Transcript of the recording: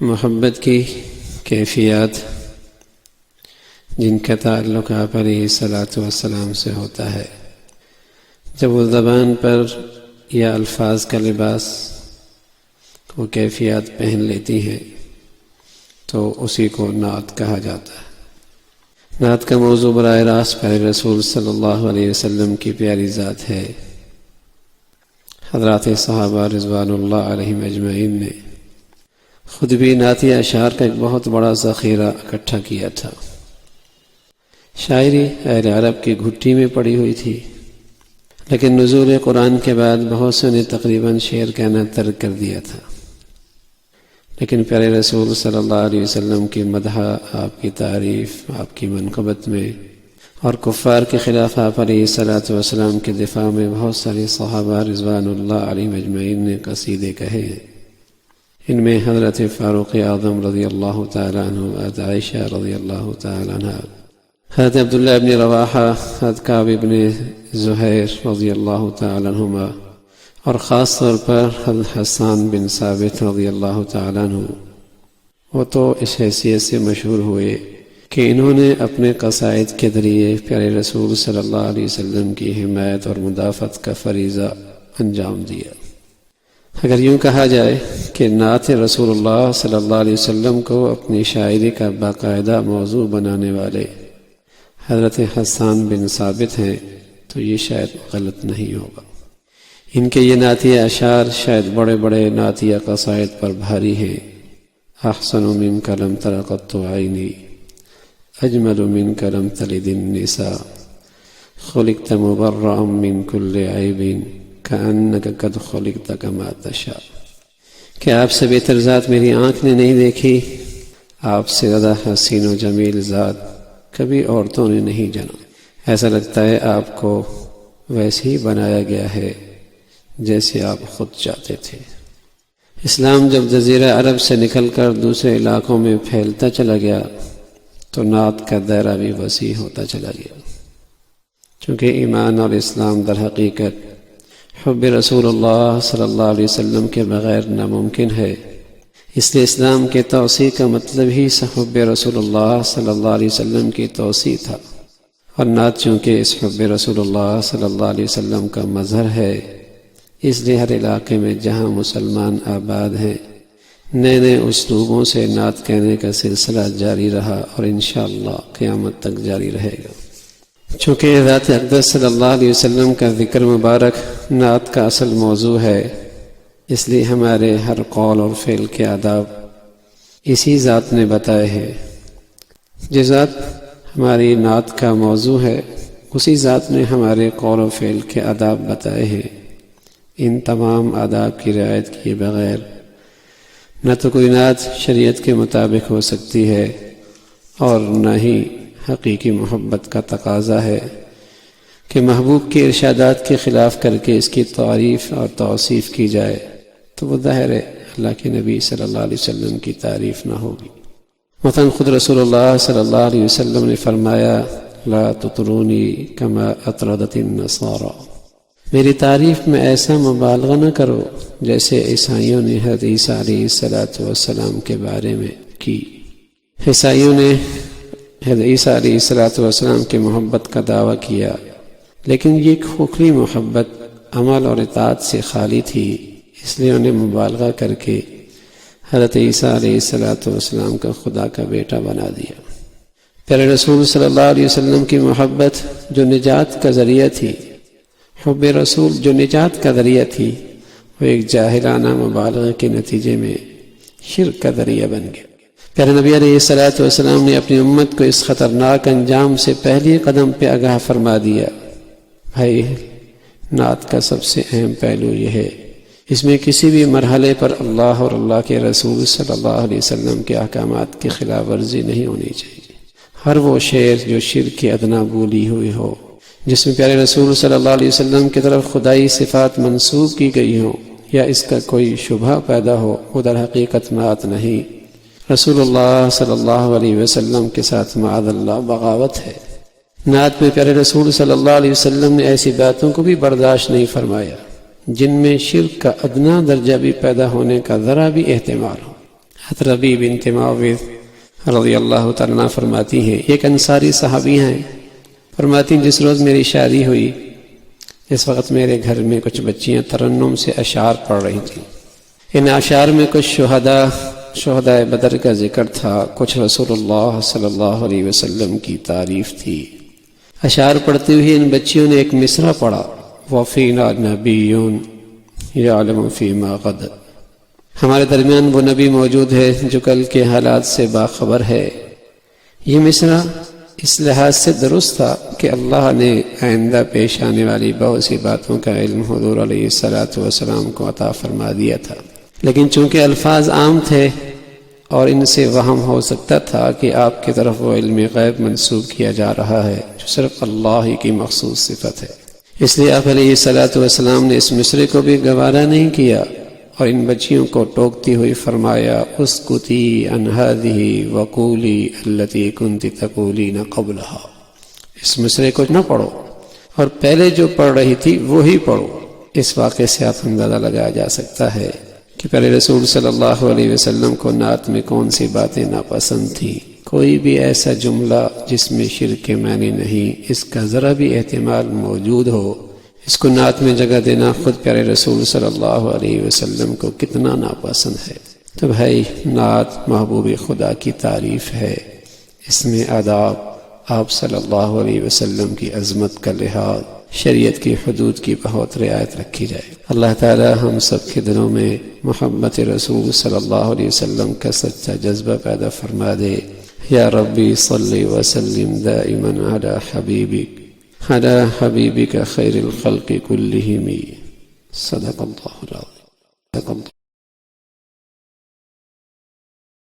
محبت کی کیفیات جن کا تعلق آپ علیہ الصلاۃ والسلام سے ہوتا ہے، جب وہ زبان پر یا الفاظ کا لباس وہ کیفیات پہن لیتی ہیں تو اسی کو نعت کہا جاتا ہے۔ نعت کا موضوع براہ راست پیارے رسول صلی اللہ علیہ وسلم کی پیاری ذات ہے۔ حضرات صحابہ رضوان اللہ علیہم اجمعین نے خود بھی نعتی اشعار کا ایک بہت بڑا ذخیرہ اکٹھا کیا تھا۔ شاعری اہل عرب کی گھٹی میں پڑی ہوئی تھی، لیکن نزول قرآن کے بعد بہت سے نے تقریباً شعر کہنا ترک کر دیا تھا، لیکن پیارے رسول صلی اللہ علیہ وسلم کی مدح، آپ کی تعریف، آپ کی منقبت میں اور کفار کے خلاف آپ علیہ الصلاۃ والسلام کے دفاع میں بہت سارے صحابہ رضوان اللہ علیہم اجمعین نے قصیدے کہے ہیں۔ ان میں حضرت فاروق اعظم رضی اللہ تعالیٰ عنہ، حضرت عائشہ رضی اللہ تعالیٰ عنہ، حضرت عبداللہ ابن رواحہ، حضرت کعب ابن زہیر رضی اللہ تعالیٰ عنہما، اور خاص طور پر حضرت حسان بن ثابت رضی اللہ تعالیٰ عنہ، وہ تو اس حیثیت سے مشہور ہوئے کہ انہوں نے اپنے قصائد کے ذریعے پیارے رسول صلی اللہ علیہ وسلم کی حمایت اور مدافعت کا فریضہ انجام دیا۔ اگر یوں کہا جائے کہ نعت رسول اللہ صلی اللہ علیہ وسلم کو اپنی شاعری کا باقاعدہ موضوع بنانے والے حضرت حسان بن ثابت ہیں تو یہ شاید غلط نہیں ہوگا۔ ان کے یہ نعتیہ اشعار شاید بڑے بڑے نعتیہ قصائد پر بھاری ہیں۔ احسن منک لم تر قط عینی، اجمل منک لم تلد النساء، خلقت مبرأ من کل عیب کأنک قد خلقت کما تشاء، کہ آپ سے بہتر ذات میری آنکھ نے نہیں دیکھی، آپ سے زیادہ حسین و جمیل ذات کبھی عورتوں نے نہیں جانا، ایسا لگتا ہے آپ کو ویسے ہی بنایا گیا ہے جیسے آپ خود چاہتے تھے۔ اسلام جب جزیرہ عرب سے نکل کر دوسرے علاقوں میں پھیلتا چلا گیا تو نعت کا دائرہ بھی وسیع ہوتا چلا گیا، چونکہ ایمان اور اسلام در حقیقت حب رسول اللہ صلی اللہ علیہ وسلم کے بغیر ناممکن ہے۔ اس لیے اسلام کے توسیع کا مطلب ہی حب رسول اللہ صلی اللہ علیہ وسلم کی توسیع تھا، اور نعت چونکہ اس حب رسول اللہ صلی اللہ علیہ وسلم کا مظہر ہے، اس لیے ہر علاقے میں جہاں مسلمان آباد ہیں نئے نئے اسلوبوں سے نعت کہنے کا سلسلہ جاری رہا اور انشاءاللہ قیامت تک جاری رہے گا۔ چونکہ ذات اقدس صلی اللہ علیہ وسلم کا ذکر مبارک نعت کا اصل موضوع ہے، اس لیے ہمارے ہر قول اور فعل کے آداب اسی ذات نے بتائے ہیں۔ جس ذات ہماری نعت کا موضوع ہے اسی ذات نے ہمارے قول و فعل کے آداب بتائے ہیں۔ ان تمام آداب کی رعایت کیے بغیر نہ تو کوئی نعت شریعت کے مطابق ہو سکتی ہے اور نہ ہی حقیقی محبت کا تقاضا ہے کہ محبوب کے ارشادات کے خلاف کر کے اس کی تعریف اور توصیف کی جائے تو وہ ظاہر ہے اللہ کے نبی صلی اللہ علیہ وسلم کی تعریف نہ ہوگی۔ مثلا خود رسول اللہ صلی اللہ علیہ وسلم نے فرمایا لا تطرونی کما اطردت النصارى، میری تعریف میں ایسا مبالغہ نہ کرو جیسے عیسائیوں نے حضرت عیسیٰ علیہ الصلاۃ والسلام کے بارے میں کی۔ عیسائیوں نے حضرت عیسیٰ علیہ الصلاۃ والسلام کی محبت کا دعویٰ کیا، لیکن یہ کھوکھلی محبت عمل اور اطاعت سے خالی تھی، اس لیے انہیں مبالغہ کر کے حضرت عیسیٰ علیہ الصلاۃ والسلام کا خدا کا بیٹا بنا دیا۔ پیارے رسول صلی اللہ علیہ وسلم کی محبت جو نجات کا ذریعہ تھی، حب رسول جو نجات کا ذریعہ تھی، وہ ایک جاہلانہ مبالغہ کے نتیجے میں شرک کا ذریعہ بن گیا۔ پیارے نبی علیہ الصلاۃ والسلام نے اپنی امت کو اس خطرناک انجام سے پہلے قدم پہ آگاہ فرما دیا۔ بھائی، نعت کا سب سے اہم پہلو یہ ہے اس میں کسی بھی مرحلے پر اللہ اور اللہ کے رسول صلی اللہ علیہ وسلم کے احکامات کی خلاف ورزی نہیں ہونی چاہیے۔ ہر وہ شعر جو شرک کی ادنا بولی ہوئی ہو، جس میں پیارے رسول صلی اللہ علیہ وسلم کی طرف خدائی صفات منسوب کی گئی ہوں یا اس کا کوئی شبہ پیدا ہو، وہ در حقیقت نعت نہیں، رسول اللہ صلی اللہ علیہ وسلم کے ساتھ معاذ اللہ بغاوت ہے۔ نعت میں پیارے رسول صلی اللہ علیہ وسلم نے ایسی باتوں کو بھی برداشت نہیں فرمایا جن میں شرک کا ادنا درجہ بھی پیدا ہونے کا ذرا بھی احتمال ہو۔ حضرت ربیع بنت معوذ رضی اللہ تعالیٰ عنہ فرماتی ہیں، ایک انصاری صحابی ہیں، فرماتی ہیں جس روز میری شادی ہوئی اس وقت میرے گھر میں کچھ بچیاں ترنم سے اشعار پڑھ رہی تھیں۔ ان اشعار میں کچھ شہداء بدر کا ذکر تھا، کچھ رسول اللہ صلی اللہ علیہ وسلم کی تعریف تھی۔ اشعار پڑھتے ہوئے ان بچیوں نے ایک مصرع پڑھا، وَفِينَا نَبِيٌّ يَعْلَمُ فِي مَا غَدَ، ہمارے درمیان وہ نبی موجود ہے جو کل کے حالات سے باخبر ہے۔ یہ مصرع اس لحاظ سے درست تھا کہ اللہ نے آئندہ پیش آنے والی بہت سی باتوں کا علم حضور علیہ السلام کو عطا فرما دیا تھا، لیکن چونکہ الفاظ عام تھے اور ان سے وہم ہو سکتا تھا کہ آپ کی طرف وہ علم غیب منسوب کیا جا رہا ہے جو صرف اللہ ہی کی مخصوص صفت ہے، اس لیے آپ علیہ السلام نے اس مصرع کو بھی گوارا نہیں کیا اور ان بچیوں کو ٹوکتی ہوئی فرمایا، اسکتی عن هذه وقولی التي كنت تقولین قبلها، اس مصرع کو نہ پڑھو اور پہلے جو پڑھ رہی تھی وہی پڑھو۔ اس واقعے سے آپ اندازہ لگایا جا سکتا ہے کہ پہلے رسول صلی اللہ علیہ وسلم کو نعت میں کون سی باتیں ناپسند تھیں۔ کوئی بھی ایسا جملہ جس میں شرک کے معنی نہیں، اس کا ذرا بھی احتمال موجود ہو، اس کو نعت میں جگہ دینا خود پیارے رسول صلی اللہ علیہ وسلم کو کتنا ناپسند ہے۔ تو بھائی، نعت محبوب خدا کی تعریف ہے، اس میں آداب، آپ صلی اللہ علیہ وسلم کی عظمت کا لحاظ، شریعت کی حدود کی بہت رعایت رکھی جائے۔ اللہ تعالی ہم سب کے دلوں میں محبت رسول صلی اللہ علیہ وسلم کا سچا جذبہ پیدا فرما دے۔ یا ربی صلی وسلم دائما علی حبیبک على حبيبك خير الخلق كلهم، صدق الله العظيم۔